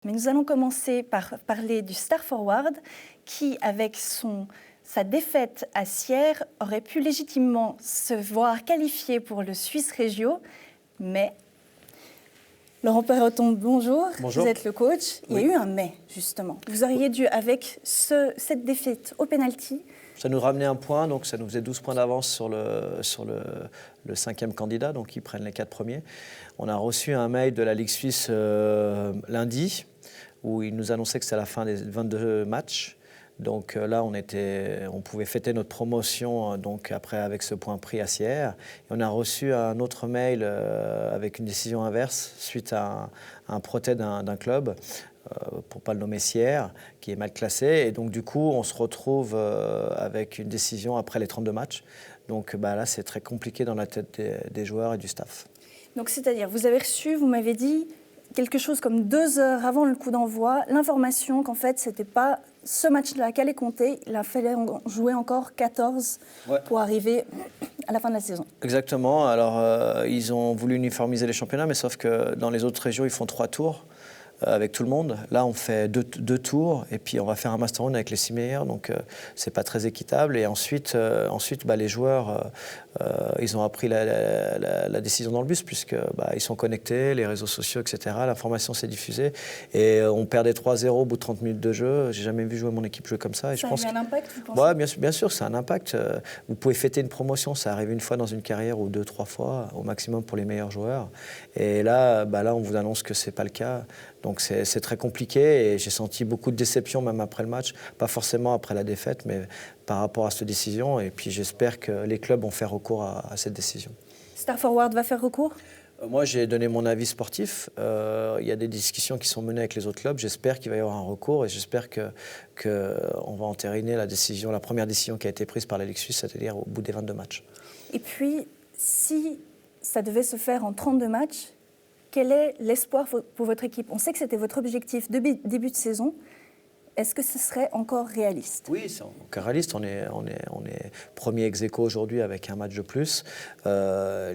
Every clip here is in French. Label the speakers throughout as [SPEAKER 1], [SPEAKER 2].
[SPEAKER 1] Mais nous allons commencer par parler du Star Forward qui, avec sa défaite à Sierre, aurait pu légitimement se voir qualifié pour le Swiss Regio, mais... Laurent Perroton, bonjour.
[SPEAKER 2] Bonjour.
[SPEAKER 1] Vous êtes le coach. Il y a eu un mais, justement. Vous auriez dû, avec cette défaite au pénalty...
[SPEAKER 2] Ça nous ramenait un point, donc ça nous faisait 12 points d'avance sur le 5e candidat, donc ils prennent les 4 premiers. On a reçu un mail de la Ligue suisse lundi, où ils nous annonçaient que c'était la fin des 22 matchs. Donc là, on pouvait fêter notre promotion donc après avec ce point pris à Sierre. Et on a reçu un autre mail avec une décision inverse suite à un protêt d'un club, pour ne pas le nommer Sierre, qui est mal classé. Et donc du coup, on se retrouve avec une décision après les 32 matchs. Donc là, c'est très compliqué dans la tête des joueurs et du staff.
[SPEAKER 1] Donc c'est-à-dire, vous avez reçu, vous m'avez dit, quelque chose comme 2 heures avant le coup d'envoi, l'information qu'en fait, ce n'était pas ce match-là qu'allait compter. Il a fallu jouer encore 14 pour arriver à la fin de la saison.
[SPEAKER 2] Exactement. Alors, ils ont voulu uniformiser les championnats, mais sauf que dans les autres régions, ils font 3 tours avec tout le monde. Là, on fait deux tours et puis on va faire un master round avec les 6 meilleurs. Donc, c'est pas très équitable. Et ensuite les joueurs, ils ont appris la décision dans le bus puisque ils sont connectés, les réseaux sociaux, etc. L'information s'est diffusée et on perdait 3-0 au bout de 30 minutes de jeu. J'ai jamais vu jouer mon équipe jouer comme ça. Et
[SPEAKER 1] ça a eu un impact, vous pensez?
[SPEAKER 2] Ouais, bien sûr, c'est un impact. Vous pouvez fêter une promotion, ça arrive une fois dans une carrière ou 2-3 fois au maximum pour les meilleurs joueurs. Et là, on vous annonce que c'est pas le cas. Donc c'est très compliqué et j'ai senti beaucoup de déception même après le match, pas forcément après la défaite, mais par rapport à cette décision. Et puis j'espère que les clubs vont faire recours à cette décision.
[SPEAKER 1] Star Forward va faire recours ?
[SPEAKER 2] Moi, j'ai donné mon avis sportif. Il y a des discussions qui sont menées avec les autres clubs. J'espère qu'il va y avoir un recours et j'espère qu'on va entériner la première décision qui a été prise par la Ligue suisse, c'est-à-dire au bout des 22 matchs.
[SPEAKER 1] Et puis, si ça devait se faire en 32 matchs, quel est l'espoir pour votre équipe? On sait que c'était votre objectif de début de saison. Est-ce que ce serait encore réaliste?
[SPEAKER 2] Oui, c'est encore réaliste. On est premier ex-aequo aujourd'hui avec un match de plus.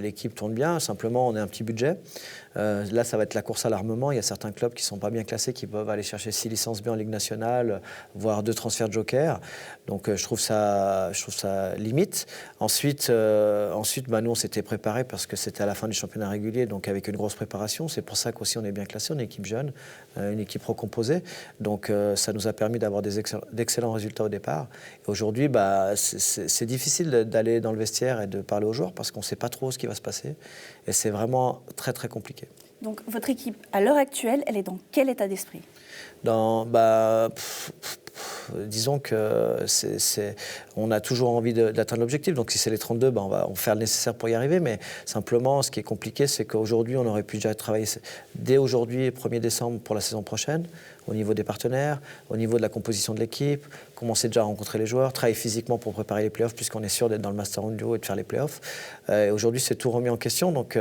[SPEAKER 2] L'équipe tourne bien. Simplement, on a un petit budget. Là, ça va être la course à l'armement. Il y a certains clubs qui ne sont pas bien classés, qui peuvent aller chercher 6 licences B en Ligue nationale, voire 2 transferts joker. Donc, je trouve ça limite. Ensuite, nous, on s'était préparés parce que c'était à la fin du championnat régulier, donc avec une grosse préparation. C'est pour ça qu'aussi on est bien classé. On est une équipe jeune, une équipe recomposée. Donc, ça nous a permis d'avoir d'excellents résultats au départ. Et aujourd'hui, c'est difficile d'aller dans le vestiaire et de parler aux joueurs parce qu'on ne sait pas trop ce qui va se passer. Et c'est vraiment très, très compliqué.
[SPEAKER 1] Donc, votre équipe, à l'heure actuelle, elle est dans quel état d'esprit?
[SPEAKER 2] Disons on a toujours envie d'atteindre l'objectif. Donc, si c'est les 32, on va faire le nécessaire pour y arriver. Mais simplement, ce qui est compliqué, c'est qu'aujourd'hui, on aurait pu déjà travailler dès aujourd'hui, 1er décembre, pour la saison prochaine, au niveau des partenaires, au niveau de la composition de l'équipe, commencer déjà à rencontrer les joueurs, travailler physiquement pour préparer les playoffs, puisqu'on est sûr d'être dans le Master Round du haut et de faire les playoffs. Aujourd'hui, c'est tout remis en question. Donc,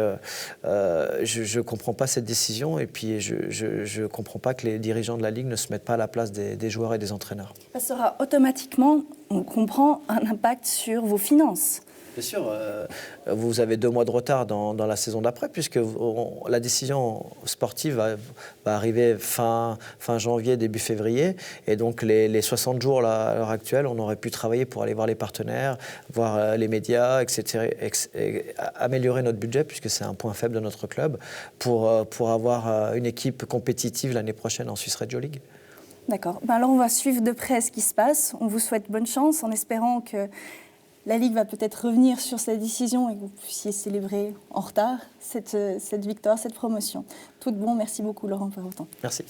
[SPEAKER 2] je ne comprends pas cette décision. Et puis, je ne comprends pas que les dirigeants de la Ligue ne se mettent pas à la place des joueurs et des entraîneurs.
[SPEAKER 1] Ça sera automatiquement, on comprend, un impact sur vos finances.
[SPEAKER 2] Bien sûr, vous avez 2 mois de retard dans la saison d'après, puisque la décision sportive va arriver fin janvier, début février. Et donc, les 60 jours là, à l'heure actuelle, on aurait pu travailler pour aller voir les partenaires, voir les médias, etc. Et améliorer notre budget, puisque c'est un point faible de notre club, pour avoir une équipe compétitive l'année prochaine en Swiss Regio League.
[SPEAKER 1] D'accord. Alors, on va suivre de près ce qui se passe. On vous souhaite bonne chance en espérant que la Ligue va peut-être revenir sur sa décision et que vous puissiez célébrer en retard cette victoire, cette promotion. Tout de bon. Merci beaucoup, Laurent Perroton.
[SPEAKER 2] Merci.